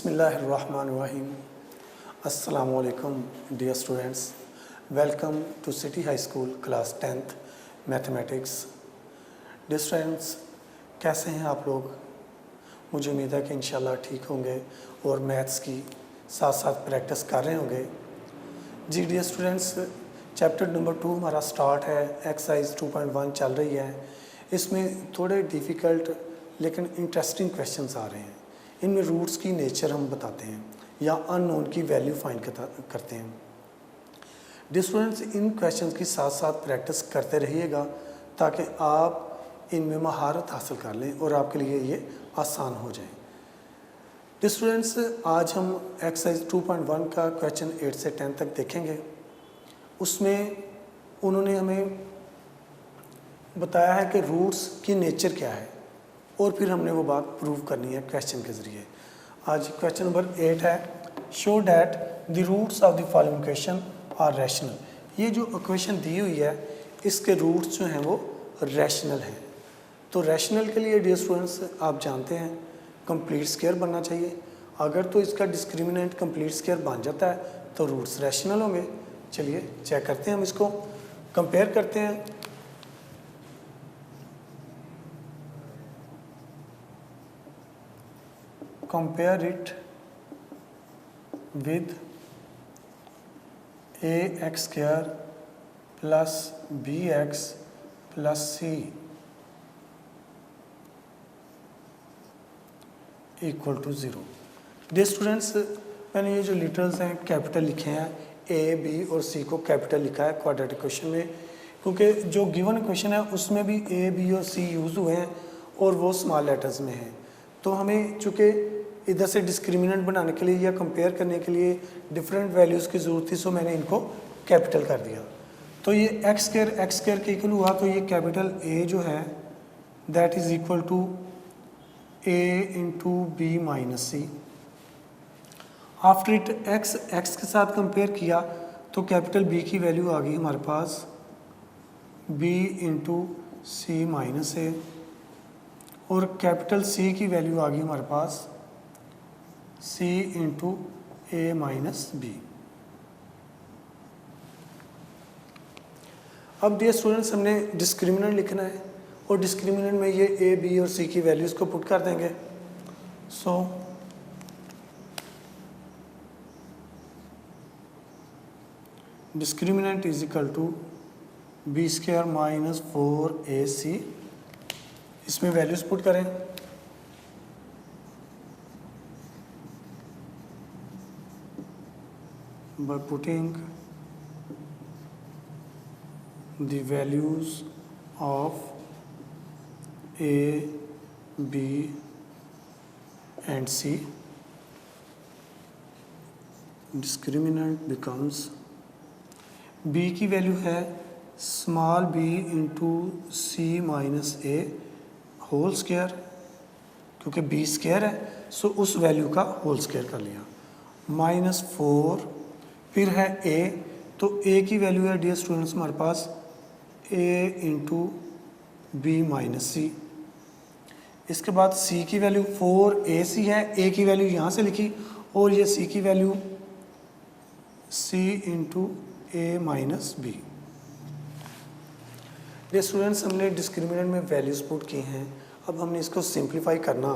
बिस्मिल्लाहिर्रहमानिर्रहीम। अस्सलामु अलैकुम dear students, welcome to city high school class 10th mathematics. Dear students, कैसे हैं आप लोग? मुझे उम्मीद है कि इंशाल्लाह ठीक होंगे और मैथ्स की साथ साथ प्रैक्टिस कर रहे होंगे। जी डियर स्टूडेंट्स, चैप्टर नंबर 2 हमारा स्टार्ट है। एक्सरसाइज 2.1 चल रही है। इसमें थोड़े डिफ़िकल्ट लेकिन इंटरेस्टिंग क्वेश्चंस आ रहे हैं। इनमें रूट्स की नेचर हम बताते हैं या अननोन की वैल्यू फाइंड करते हैं। डियर स्टूडेंट्स, इन क्वेश्चंस की साथ साथ प्रैक्टिस करते रहिएगा ताकि आप इनमें महारत हासिल कर लें और आपके लिए ये आसान हो जाए। डियर स्टूडेंट्स, आज हम एक्सरसाइज 2.1 का क्वेश्चन 8 से 10 तक देखेंगे। उसमें उन्होंने हमें बताया है कि रूट्स की नेचर क्या है और फिर हमने वो बात प्रूव करनी है क्वेश्चन के ज़रिए। आज क्वेश्चन नंबर 8 है, show that the roots of the following equation are rational. ये जो इक्वेशन दी हुई है इसके रूट्स जो हैं वो रैशनल हैं। तो रैशनल के लिए डियर स्टूडेंट्स आप जानते हैं कंप्लीट स्क्वायर बनना चाहिए। अगर तो इसका डिस्क्रिमिनेंट कंप्लीट स्क्वायर बन जाता है तो रूट्स रैशनल होंगे। चलिए चेक करते हैं, हम इसको कंपेयर करते हैं। Compare it with ax square plus bx plus c equal to 0। Dear students, मैंने ये जो लिटरल्स हैं कैपिटल लिखे हैं, ए बी और सी को कैपिटल लिखा है क्वाड्रेटिक इक्वेशन में, क्योंकि जो गिवन इक्वेशन है उसमें भी ए बी और सी यूज़ हुए हैं और वो स्मॉल लेटर्स में हैं। तो हमें चूँकि इधर से डिस्क्रिमिनेंट बनाने के लिए या कंपेयर करने के लिए डिफरेंट वैल्यूज़ की ज़रूरत थी, सो मैंने इनको कैपिटल कर दिया। तो ये एक्स स्क्वायर के इक्वल हुआ, तो ये कैपिटल ए जो है that is equal to A into B minus C. After it X के साथ कंपेयर किया तो कैपिटल बी की वैल्यू आ गई हमारे पास B into C minus A और कैपिटल सी की वैल्यू आ गई हमारे पास C into A minus B. अब डियर स्टूडेंट्स, हमने डिस्क्रिमिनेंट लिखना है और डिस्क्रिमिनेंट में ये ए बी और सी की वैल्यूज़ को पुट कर देंगे। So discriminant is equal to B square minus 4ac। इसमें वैल्यूज़ पुट करें। By putting the values of A, B and C, discriminant becomes B की वैल्यू है small b into C minus ए whole square, क्योंकि b square है सो उस value का whole square कर लिया, माइनस 4। फिर है a, तो a की वैल्यू है डियर स्टूडेंट्स हमारे पास a इंटू बी माइनस सी। इसके बाद c की वैल्यू 4ac है, a की वैल्यू यहाँ से लिखी और ये c की value c into A minus B. Dear students, हमने डिस्क्रिमिनेंट में वैल्यूज़ पुट की हैं। अब हमने इसको सिंप्लीफाई करना,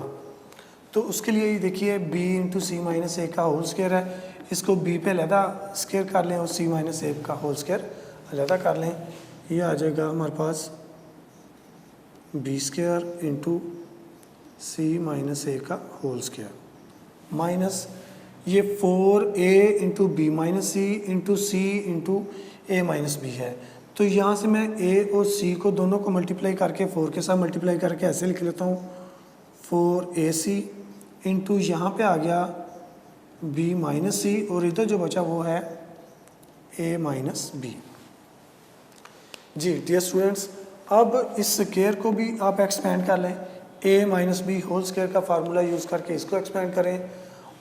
तो उसके लिए ये देखिए b into C minus A का होल स्क्वायर है, इसको b पे अलहदा स्क्वायर कर लें और c माइनस ए का होल स्क्वायर अलहदा कर लें। ये आ जाएगा हमारे पास b square into C minus A का होल स्क्वायर माइनस ये 4a into B minus C into C into A minus B है। तो यहाँ से मैं a और c को दोनों को मल्टीप्लाई करके 4 के साथ मल्टीप्लाई करके ऐसे लिख लेता हूँ 4ac इंटू यहाँ पे आ गया b माइनस सी और इधर जो बचा वो है a माइनस बी। जी डियर स्टूडेंट्स, अब इस स्क्वायर को भी आप एक्सपेंड कर लें, a minus B whole square का फार्मूला यूज़ करके इसको एक्सपेंड करें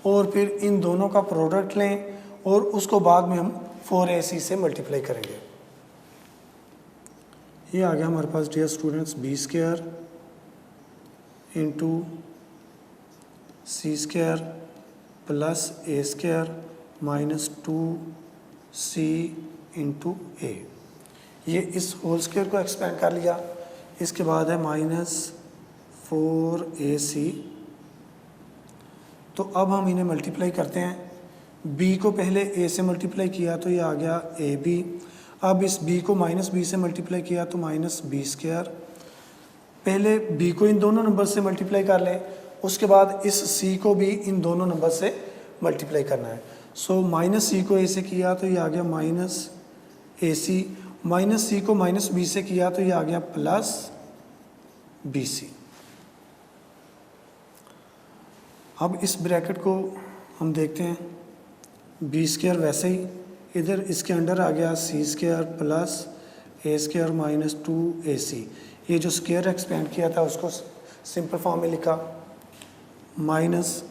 और फिर इन दोनों का प्रोडक्ट लें और उसको बाद में हम 4ac से मल्टीप्लाई करेंगे। ये आ गया हमारे पास dear students B square into C square plus A square minus 2c into A. ये इस होल स्क्वायर को एक्सपेंड कर लिया। इसके बाद है माइनस 4ac। तो अब हम इन्हें मल्टीप्लाई करते हैं। b को पहले a से मल्टीप्लाई किया तो ये आ गया ab। अब इस b को माइनस b से मल्टीप्लाई किया तो माइनस b स्क्वायर। पहले b को इन दोनों नंबर से मल्टीप्लाई कर लें, उसके बाद इस c को भी इन दोनों नंबर से मल्टीप्लाई करना है। सो माइनस c को a से किया तो ये आ गया माइनस ac। माइनस c को माइनस b से किया तो ये आ गया प्लस bc। अब इस ब्रैकेट को हम देखते हैं, बी स्क्वायर वैसे ही इधर इसके अंडर आ गया सी square plus A square minus 2ac। ये जो स्क्वायर एक्सपेंड किया था उसको सिंपल फॉर्म में लिखा, माइनस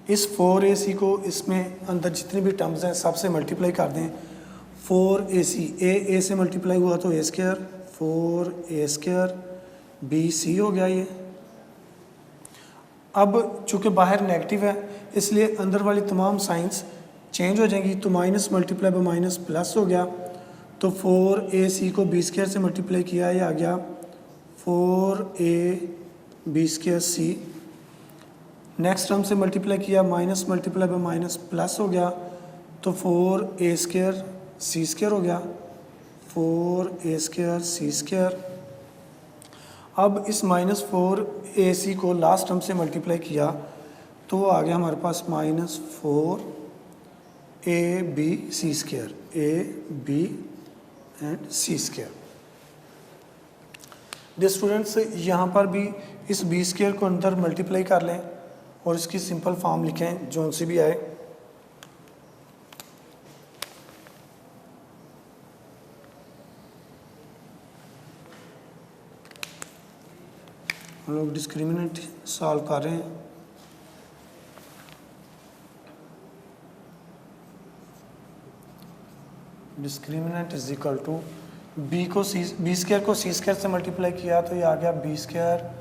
इस 4ac को इसमें अंदर जितनी भी टर्म्स हैं सबसे मल्टीप्लाई कर दें। 4ac ए से मल्टीप्लाई हुआ तो ए स्क्वायर, 4a स्क्वायर bc हो गया ये। अब चूँकि बाहर नेगेटिव है इसलिए अंदर वाली तमाम साइंस चेंज हो जाएंगी, तो minus multiply by minus plus हो गया। तो 4ac को b स्क्वायर से मल्टीप्लाई किया, ये आ गया 4ab square c। Next term से मल्टीप्लाई किया, minus multiply by minus plus हो गया, तो 4a स्क्वायर c स्क्वायर हो गया, 4a स्क्वायर c स्क्वायर। अब इस माइनस 4ac को लास्ट टर्म से मल्टीप्लाई किया तो आ गया हमारे पास minus 4ab square, ab and c square. Dear students, यहाँ पर भी इस b स्क्वायर को अंदर मल्टीप्लाई कर लें और इसकी सिंपल फॉर्म लिखें जो सी भी आए। हम लोग डिस्क्रिमिनेंट सॉल्व कर रहे हैं। Discriminant is equal to B square को सी स्क्वायर से मल्टीप्लाई किया तो ये आ गया बी स्क्वायर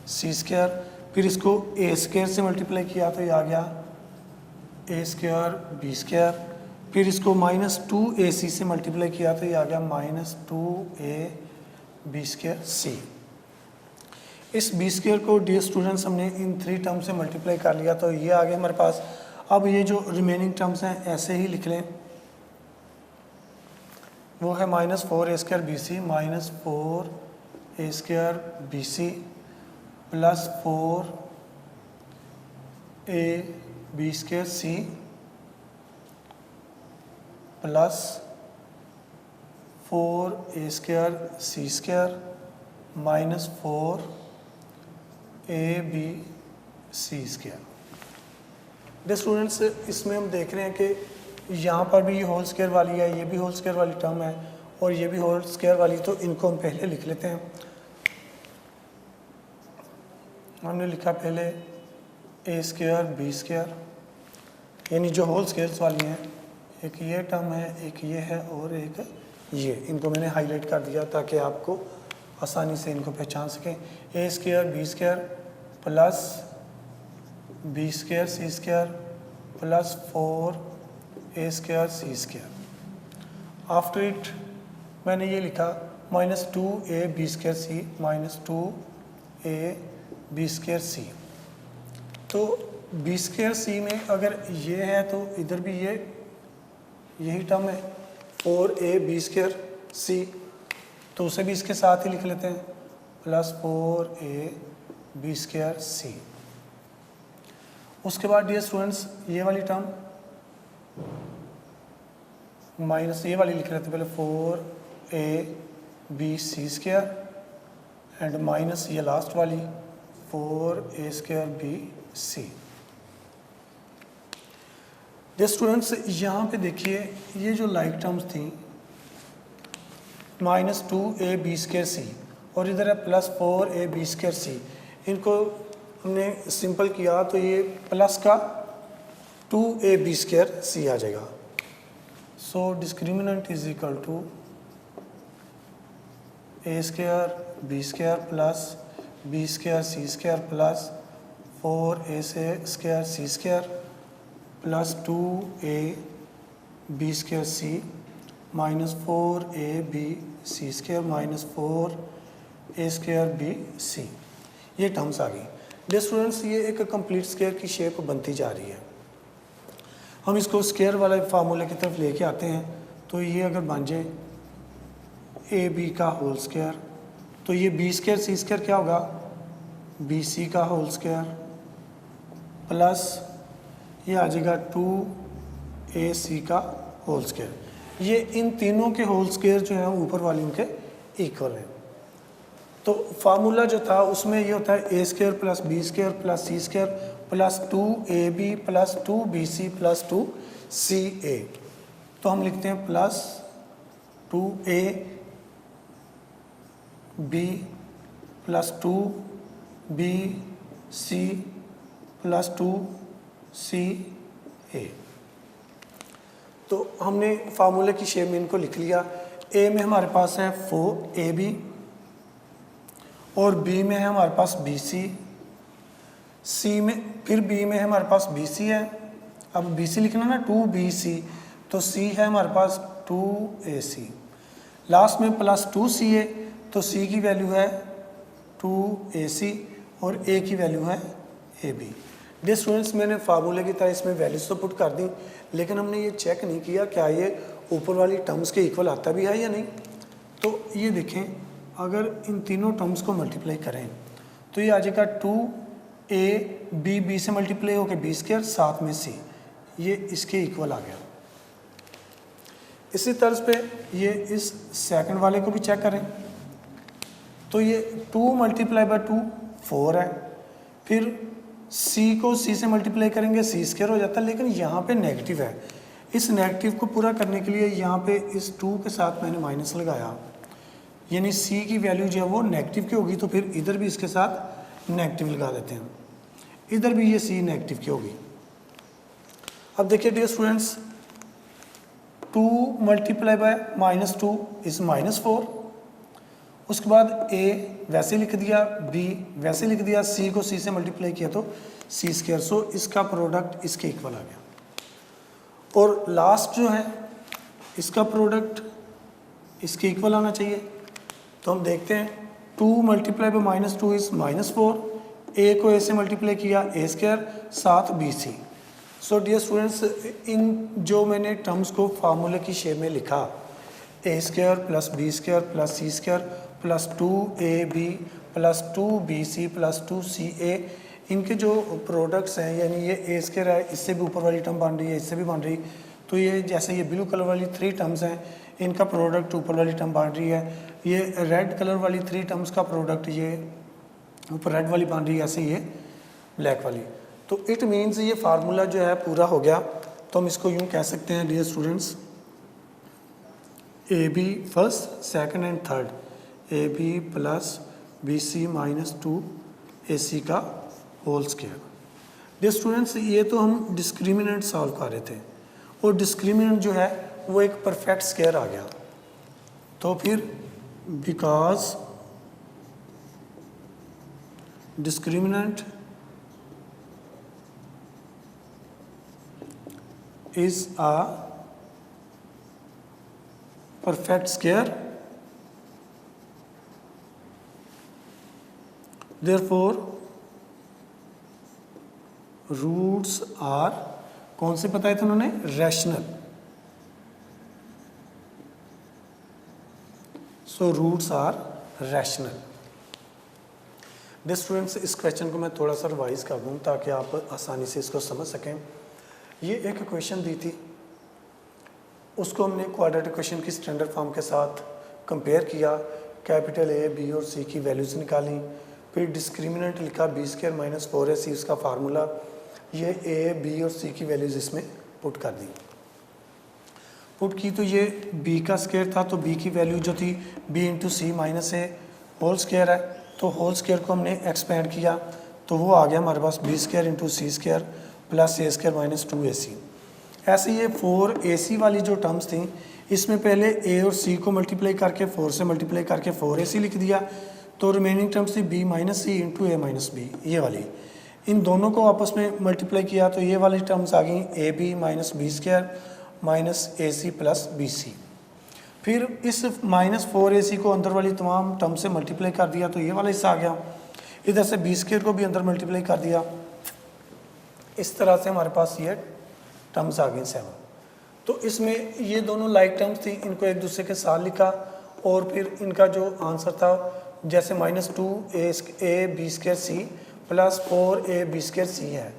सी स्क्वायर। फिर इसको ए स्क्वायर से मल्टीप्लाई किया तो ये आ गया ए स्क्वायर बी स्क्वायर। फिर इसको माइनस 2ac से मल्टीप्लाई किया तो ये आ गया माइनस 2ab स्क्वायर सी। इस बी स्क्वायर को डियर स्टूडेंट्स हमने इन 3 टर्म से मल्टीप्लाई कर लिया तो ये आ गया हमारे पास। अब ये जो रिमेनिंग टर्म्स हैं ऐसे ही लिख लें, वो है minus 4a square B C minus 4a square B C plus 4ab square C plus 4a square C square minus 4ab C square. Dear students, इसमें हम देख रहे हैं कि यहाँ पर भी ये होल स्क्वायर वाली है, ये भी होल स्क्वायर वाली टर्म है और ये भी होल स्क्वायर वाली, तो इनको हम पहले लिख लेते हैं। हमने लिखा पहले ए स्क्वायर बी स्क्वायर, यानी जो होल स्क्वायर्स वाली हैं, एक ये टर्म है, एक ये है और एक ये। इनको मैंने हाईलाइट कर दिया ताकि आपको आसानी से इनको पहचान सकें। A square B square plus B square C square plus 4a square C square. After it मैंने ये लिखा minus 2ab square C minus 2ab square C. तो b स्क्वायर सी में अगर ये है तो इधर भी ये यही टर्म है 4ab स्क्वायर सी, तो उसे भी इसके साथ ही लिख लेते हैं प्लस 4ab स्क्वायर सी। उसके बाद डियर स्टूडेंट्स ये वाली टर्म माइनस ये वाली लिख लेते हैं पहले 4ab C square and minus ये लास्ट वाली 4a square B C. Dear students, यहाँ पे देखिए ये जो लाइक टर्म्स थी माइनस 2ab स्क्वायर सी और इधर है प्लस 4ab स्क्वायर सी, इनको हमने सिंपल किया तो ये प्लस का 2ab स्क्वायर सी आ जाएगा। So discriminant is equal to A square B square plus B square C square plus 4a से square C square plus 2a B square C minus 4a B C square minus 4a square B C, ये terms आ गई। Dear students, ये एक complete square की shape बनती जा रही है। हम इसको स्क्वायर वाले फार्मूले की तरफ लेके आते हैं, तो ये अगर बन जाए ए बी का होल स्क्वायर, तो ये बी स्क्वायर सी स्क्वायर क्या होगा, बी सी का होल स्क्वायर प्लस ये आ जाएगा 2a सी का होल स्क्वायर। ये इन तीनों के होल स्क्वायर जो है ऊपर वाले इनके इक्वल है। तो फार्मूला जो था उसमें ये होता है A square plus B square plus C square plus 2ab plus 2bc plus 2ca। तो हम लिखते हैं plus 2a b plus 2b c plus 2ca। तो हमने फार्मूले की शेप में इनको लिख लिया। ए में हमारे पास है 4ab और बी में है हमारे पास bc, सी में फिर बी में है हमारे पास bc है। अब bc लिखना ना 2bc, तो c है हमारे पास 2ac, लास्ट में प्लस 2ca, तो c की वैल्यू है 2ac और a की वैल्यू है ab। डियर स्टूडेंट्स, मैंने फार्मूले की तरह इसमें वैल्यूज तो पुट कर दी, लेकिन हमने ये चेक नहीं किया क्या ये ऊपर वाली टर्म्स के इक्वल आता भी है या नहीं। तो ये देखें, अगर इन तीनों टर्म्स को मल्टीप्लाई करें तो ये आ जाएगा 2a b से मल्टीप्लाई होकर बी स्क्वायर साथ में c, ये इसके इक्वल आ गया। इसी तर्ज पे ये इस सेकंड वाले को भी चेक करें, तो ये 2 मल्टीप्लाई बाय 2 4 है, फिर c को c से मल्टीप्लाई करेंगे c स्क्वायर हो जाता है, लेकिन यहाँ पे नेगेटिव है। इस नेगेटिव को पूरा करने के लिए यहाँ पे इस 2 के साथ मैंने माइनस लगाया, यानी c की वैल्यू जो है वो नेगेटिव की होगी, तो फिर इधर भी इसके साथ नेगेटिव लगा देते हैं, इधर भी ये c नेगेटिव की होगी। अब देखिए dear students, 2 multiply by minus 2 is minus 4, उसके बाद a वैसे लिख दिया, b वैसे लिख दिया, c को c से मल्टीप्लाई किया तो c स्क्वायर, सो इसका प्रोडक्ट इसके इक्वल आ गया। और लास्ट जो है इसका प्रोडक्ट इसके इक्वल आना चाहिए। तो हम देखते हैं 2 multiply by minus 2 is minus 4, a को a से मल्टीप्लाई किया a स्क्वायर साथ bc। सो डियर स्टूडेंट्स, इन जो मैंने टर्म्स को फार्मूले की शेप में लिखा, a square plus b square plus c square plus 2ab plus 2bc plus 2ca, इनके जो प्रोडक्ट्स हैं, यानी ये a स्क्वायर है, इससे भी ऊपर वाली टर्म बन रही है, इससे भी बन रही, तो ये जैसे ये ब्लू कलर वाली 3 टर्म्स हैं, इनका प्रोडक्ट ऊपर वाली टर्म बन रही है। ये रेड कलर वाली 3 टर्म्स का प्रोडक्ट ये ऊपर रेड वाली बन रही है, ऐसे ये ब्लैक वाली। तो इट मीन्स ये फार्मूला जो है पूरा हो गया। तो हम इसको यूँ कह सकते हैं dear students, A B first second and third, A B plus B C minus 2ac का होल स्क्वायर। डियर स्टूडेंट्स, ये तो हम डिस्क्रिमिनेंट सॉल्व कर रहे थे, और डिस्क्रिमिनेंट जो है वो एक परफेक्ट स्क्वायर आ गया। तो फिर because discriminant is a perfect square, therefore roots are, कौन से बताए थे उन्होंने, rational. So roots are rational. Dear students, इस क्वेश्चन को मैं थोड़ा सा रिवाइज कर दूँ ताकि आप आसानी से इसको समझ सकें। ये एक क्वेश्चन दी थी, उसको हमने क्वाड्रेटिक क्वेश्चन की स्टैंडर्ड फॉर्म के साथ कंपेयर किया, कैपिटल ए बी और सी की वैल्यूज़ निकाली, फिर डिस्क्रिमिनेंट लिखा बी स्क्वायर माइनस 4ac उसका फार्मूला, ये ए बी और सी की वैल्यूज़ इसमें पुट कर दी। पुट की तो ये b का स्क्वायर था, तो b की वैल्यू जो थी b इंटू सी माइनस ए होल स्क्वायर है, तो होल स्क्वायर को हमने एक्सपेंड किया, तो वो आ गया हमारे पास b square into C square plus a square minus 2ac। ऐसे ये 4ac वाली जो टर्म्स थी, इसमें पहले a और c को मल्टीप्लाई करके 4 से मल्टीप्लाई करके 4ac लिख दिया, तो रिमेनिंग टर्म्स थी b minus C into A minus B, ये वाली। इन दोनों को आपस में मल्टीप्लाई किया तो ये वाली टर्म्स आ गई A B minus B square minus A C plus B C. फिर इस माइनस 4ac को अंदर वाली तमाम टर्म से मल्टीप्लाई कर दिया तो ये वाला हिस्सा आ गया। इधर से बी स्क्वायर को भी अंदर मल्टीप्लाई कर दिया। इस तरह से हमारे पास ये टर्म्स आ गई 7। तो इसमें ये दोनों लाइक टर्म्स थी, इनको एक दूसरे के साथ लिखा और फिर इनका जो आंसर था जैसे minus 2a B square C plus 4a B square C है,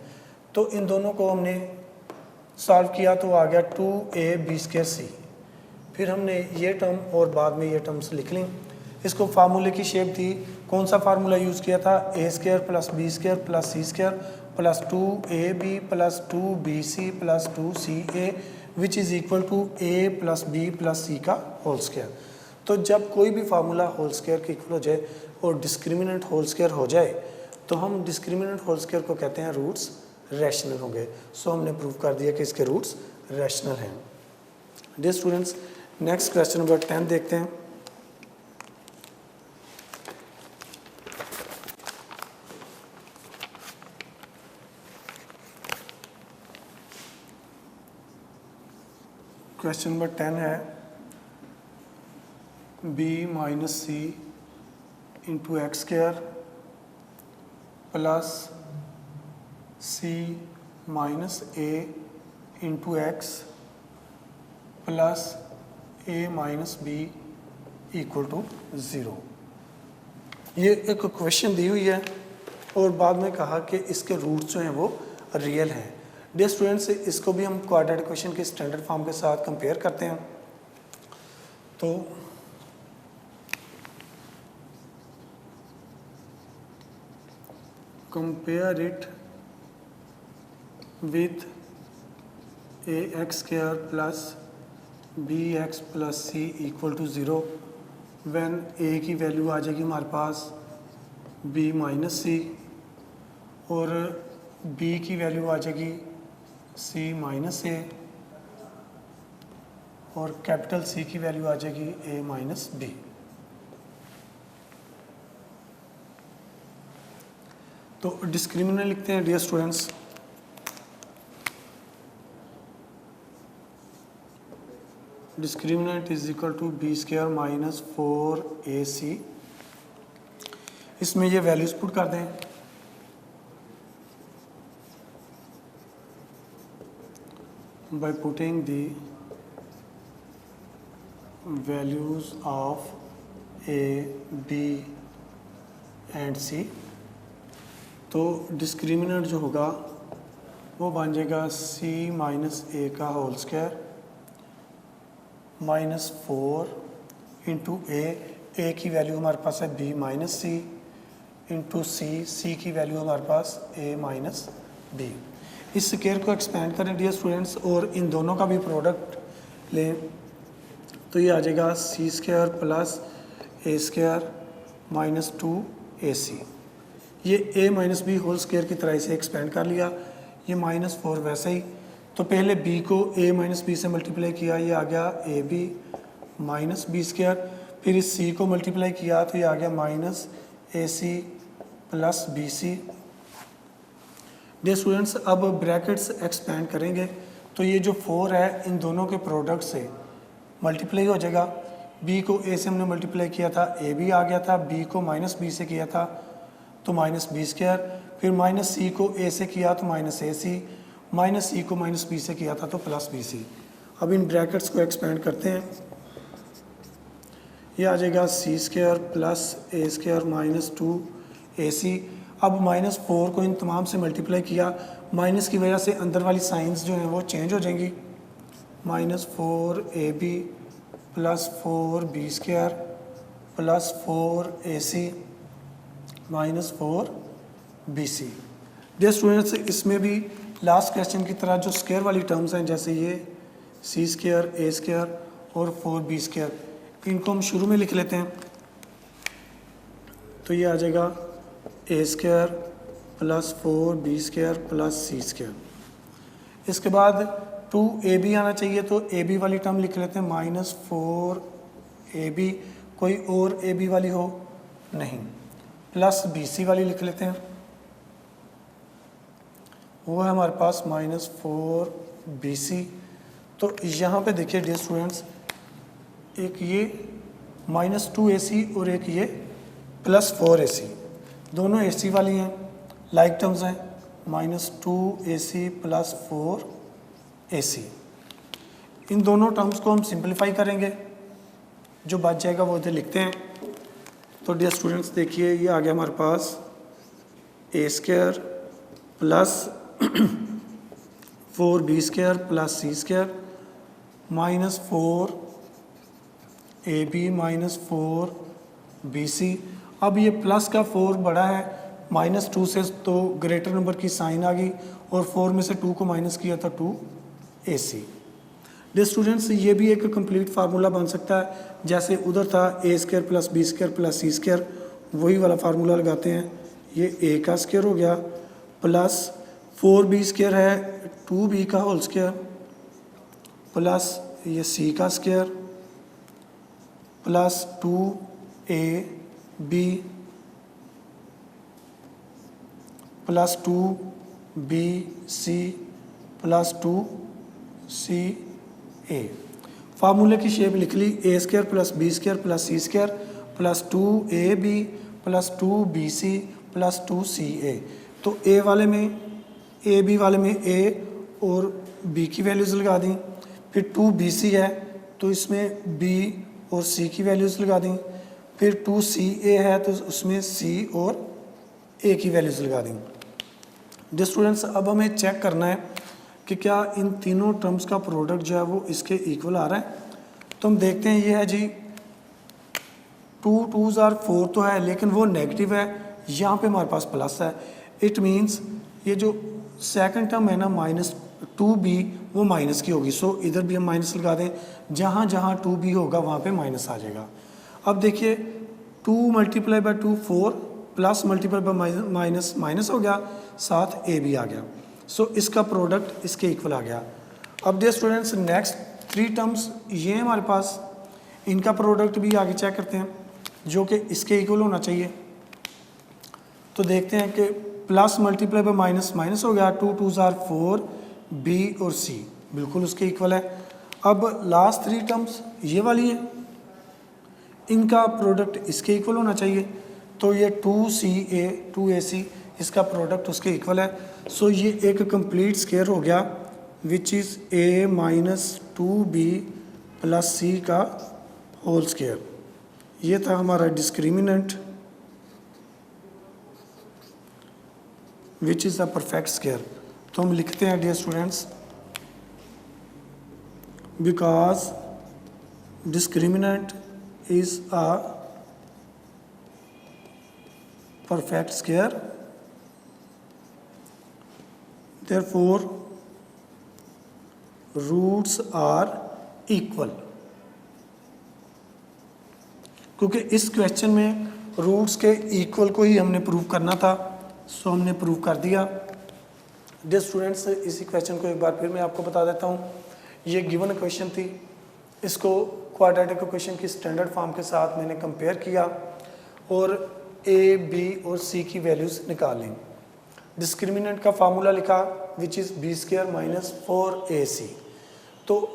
तो इन दोनों को हमने सॉल्व किया तो आ गया 2a बी स्क्वायर सी। फिर हमने ये टर्म और बाद में ये टर्म्स लिख ली। इसको फार्मूले की शेप थी, कौन सा फार्मूला यूज़ किया था, A square plus B square plus C square plus 2ab plus 2bc plus 2ca which is equal to a plus b plus c का होल स्क्वायर। तो जब कोई भी फार्मूला होल स्क्वायर के इक्वल हो जाए और डिस्क्रिमिनेंट होल स्क्वायर हो जाए तो हम डिस्क्रिमिनेंट होल स्क्वायर को कहते हैं रूट्स रैशनल होंगे। सो हमने प्रूव कर दिया कि इसके रूट्स रैशनल हैं। Dear students, next question number 10 देखते हैं। क्वेश्चन नंबर 10 है b minus C into X square plus C minus A into X plus a minus B equal to 0। ये एक क्वेश्चन दी हुई है और बाद में कहा कि इसके रूट्स जो हैं वो रियल हैं। डियर स्टूडेंट्स, इसको भी हम क्वाड्रेटिक इक्वेशन के स्टैंडर्ड फॉर्म के साथ कंपेयर करते हैं। तो compare it with A X square plus B X plus C equal to 0 when A की वैल्यू आ जाएगी हमारे पास b माइनस सी और b की वैल्यू आ जाएगी c माइनस ए और कैपिटल C की वैल्यू आ जाएगी a माइनस बी। तो डिस्क्रिमिनेंट लिखते हैं dear students. Discriminant is equal to B square minus 4ac। इसमें ये वैल्यूज पुट कर दें। By putting the values of a b and c, तो डिस्क्रिमिनेंट जो होगा वो बन जाएगा c माइनस ए का whole square minus 4 into A की वैल्यू हमारे पास है b minus C into C की वैल्यू हमारे पास a माइनस बी। इस स्क्वायर को एक्सपेंड करें डियर स्टूडेंट्स और इन दोनों का भी प्रोडक्ट लें तो ये आ जाएगा C square plus A square minus 2ac। ये a minus B whole square की तरह से एक्सपेंड कर लिया। ये माइनस 4 वैसे ही, तो पहले b को a माइनस बी से मल्टीप्लाई किया, ये आ गया A B minus B square. फिर इस c को मल्टीप्लाई किया तो ये आ गया minus A C plus B C. Dear students, अब ब्रैकेट्स एक्सपेंड करेंगे तो ये जो 4 है इन दोनों के प्रोडक्ट से मल्टीप्लाई हो जाएगा। b को a से हमने मल्टीप्लाई किया था, a भी आ गया था, b को माइनस b से किया था तो माइनस बी स्क्वायर, फिर माइनस सी को a से किया तो माइनस ए सी, माइनस सी को माइनस बी से किया था तो प्लस बी सी। अब इन ब्रैकेट्स को एक्सपेंड करते हैं। ये आ जाएगा C square plus A square minus 2ac। अब माइनस 4 को इन तमाम से मल्टीप्लाई किया, माइनस की वजह से अंदर वाली साइंस जो हैं वो चेंज हो जाएंगी। Minus 4ab plus 4b square plus 4ac minus 4bc। Dear students, इसमें भी लास्ट क्वेश्चन की तरह जो स्क्वायर वाली टर्म्स हैं जैसे ये सी स्क्वायर ए स्क्वायर और 4b स्क्वायर, इनको हम शुरू में लिख लेते हैं। तो ये आ जाएगा A square plus 4b square plus C square. इसके बाद 2ab आना चाहिए तो ab वाली टर्म लिख लेते हैं माइनस 4ab, कोई और ab वाली हो नहीं, प्लस bc वाली लिख लेते हैं वो है हमारे पास -4BC। तो यहाँ पे देखिए डियर स्टूडेंट्स, एक ये -2AC और एक ये +4AC, दोनों AC वाली हैं, लाइक टर्म्स हैं, -2AC + 4AC। इन दोनों टर्म्स को हम सिंपलीफाई करेंगे, जो बच जाएगा वो इधर लिखते हैं। तो डियर स्टूडेंट्स देखिए, ये आ गया हमारे पास A² + 4B² + C² -4AB - 4BC। अब ये प्लस का 4 बड़ा है, -2 से तो ग्रेटर नंबर की साइन आ गई, और 4 में से 2 को माइनस किया था 2AC। डियर स्टूडेंट्स, ये भी एक कंप्लीट फार्मूला बन सकता है, जैसे उधर था A² + B² + C², वही वाला फार्मूला लगाते हैं। ये A का स्क्वायर हो गया प्लस 4B² है 2B का होल स्क्वायर प्लस ये C का square plus 2AB plus 2BC plus 2CA। फार्मूले की शेप लिख ली, A² + B² + C² plus 2AB plus 2BC plus 2CA। तो A वाले में, AB वाले में A और B की वैल्यूज़ लगा दी, फिर 2BC है तो इसमें B और C की वैल्यूज़ लगा दी, फिर 2CA है तो उसमें C और A की वैल्यूज़ लगा दी। डियर स्टूडेंट्स, अब हमें चेक करना है कि क्या इन तीनों टर्म्स का प्रोडक्ट जो है वो इसके इक्वल आ रहा है। तो हम देखते हैं, ये है जी 2 2s are 4 तो है, लेकिन वो नेगेटिव है, यहाँ पे हमारे पास प्लस है। इट मीन्स ये जो सेकंड टर्म है ना -2b वो माइनस की होगी, सो इधर भी हम माइनस लगा दें, जहाँ जहाँ 2b होगा वहाँ पे माइनस आ जाएगा। अब देखिए 2 × 2 4 plus multiply by minus minus हो गया, साथ a भी आ गया, सो इसका प्रोडक्ट इसके इक्वल आ गया। अब डियर स्टूडेंट्स, नेक्स्ट 3 टर्म्स ये हमारे पास, इनका प्रोडक्ट भी आगे चेक करते हैं, जो कि इसके इक्वल होना चाहिए। तो देखते हैं कि plus multiply by minus minus हो गया, 2 2s are 4, B और C बिल्कुल उसके इक्वल है। अब लास्ट 3 टर्म्स ये वाली है, इनका प्रोडक्ट इसके इक्वल होना चाहिए। तो ये 2CA 2AC इसका प्रोडक्ट उसके इक्वल है। सो ये एक कंप्लीट स्क्वायर हो गया, which is A - 2B + C का होल स्क्वायर। ये था हमारा discriminant which is a perfect square. तो हम लिखते हैं dear students, because discriminant is a perfect square, therefore roots are equal. क्योंकि इस क्वेश्चन में रूट्स के इक्वल को ही हमने प्रूव करना था, सो हमने प्रूव कर दिया। डियर स्टूडेंट्स, इसी क्वेश्चन को एक बार फिर मैं आपको बता देता हूँ। ये गिवन क्वेश्चन थी, इसको क्वाड्रेटिक इक्वेशन की स्टैंडर्ड फॉर्म के साथ मैंने कंपेयर किया और A, B और C की वैल्यूज़ निकाल ली। डिस्क्रिमिनेंट का फार्मूला लिखा विच इज़ B² - 4AC। तो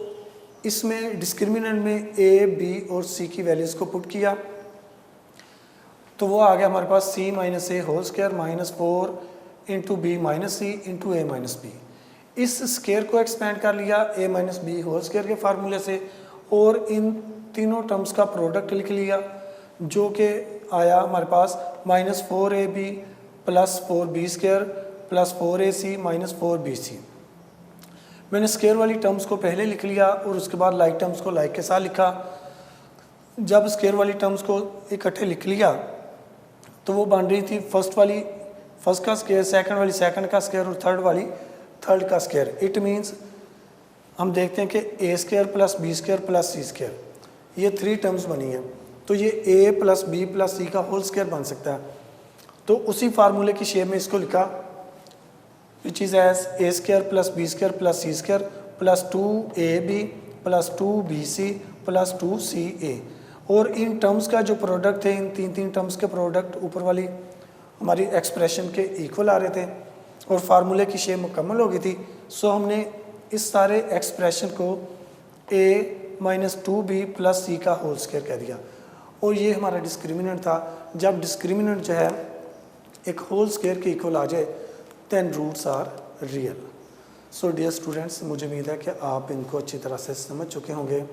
इसमें डिस्क्रिमिनेंट में A, B और C की वैल्यूज़ को पुट किया, तो वो आ गया हमारे पास C - A whole square -4 × B - C × A - B। इस स्क्वायर को एक्सपेंड कर लिया A - B होल स्क्वायर के फार्मूले से, और इन तीनों टर्म्स का प्रोडक्ट लिख लिया, जो कि आया हमारे पास -4AB + 4B² + 4AC - 4BC। मैंने स्क्वायर वाली टर्म्स को पहले लिख लिया और उसके बाद लाइक टर्म्स को लाइक के साथ लिखा। जब स्क्वायर वाली टर्म्स को इकट्ठे लिख लिया तो वो बन रही थी फर्स्ट वाली फर्स्ट का स्क्वायर, सेकंड वाली सेकंड का स्क्वायर और थर्ड वाली थर्ड का स्क्वायर। इट मीन्स हम देखते हैं कि A² + B² + C², ये 3 टर्म्स बनी हैं, तो ये A + B + C का होल स्क्वायर बन सकता है। तो उसी फार्मूले की शेप में इसको लिखा, which is as A² + B² + C² + 2AB + 2BC + 2CA। और इन टर्म्स का जो प्रोडक्ट थे, इन तीन टर्म्स के प्रोडक्ट ऊपर वाली हमारी एक्सप्रेशन के इक्वल आ रहे थे। और फार्मूले की शेप मुकम्मल हो गई थी। सो हमने इस सारे एक्सप्रेशन को a-2b प्लस c का होल स्क्वायर कह दिया, और ये हमारा डिस्क्रिमिनेंट था। जब डिस्क्रिमिनेंट जो है एक होल स्क्वायर के इक्वल आ जाए then roots are real. So dear students, मुझे उम्मीद है कि आप इनको अच्छी तरह से समझ चुके होंगे।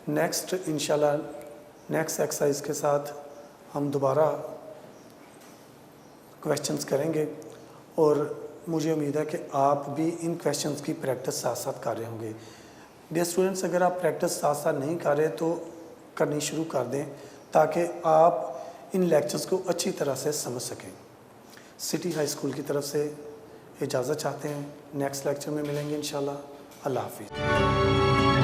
नेक्स्ट इंशाल्लाह नेक्स्ट एक्सरसाइज के साथ हम दोबारा क्वेश्चंस करेंगे, और मुझे उम्मीद है कि आप भी इन क्वेश्चंस की प्रैक्टिस साथ साथ कर रहे होंगे। डियर स्टूडेंट्स, अगर आप प्रैक्टिस साथ साथ नहीं कर रहे तो करनी शुरू कर दें, ताकि आप इन लेक्चर्स को अच्छी तरह से समझ सकें। सिटी हाई स्कूल की तरफ से इजाज़त चाहते हैं। नेक्स्ट लेक्चर में मिलेंगे इंशाल्लाह। अल्लाह हाफिज़।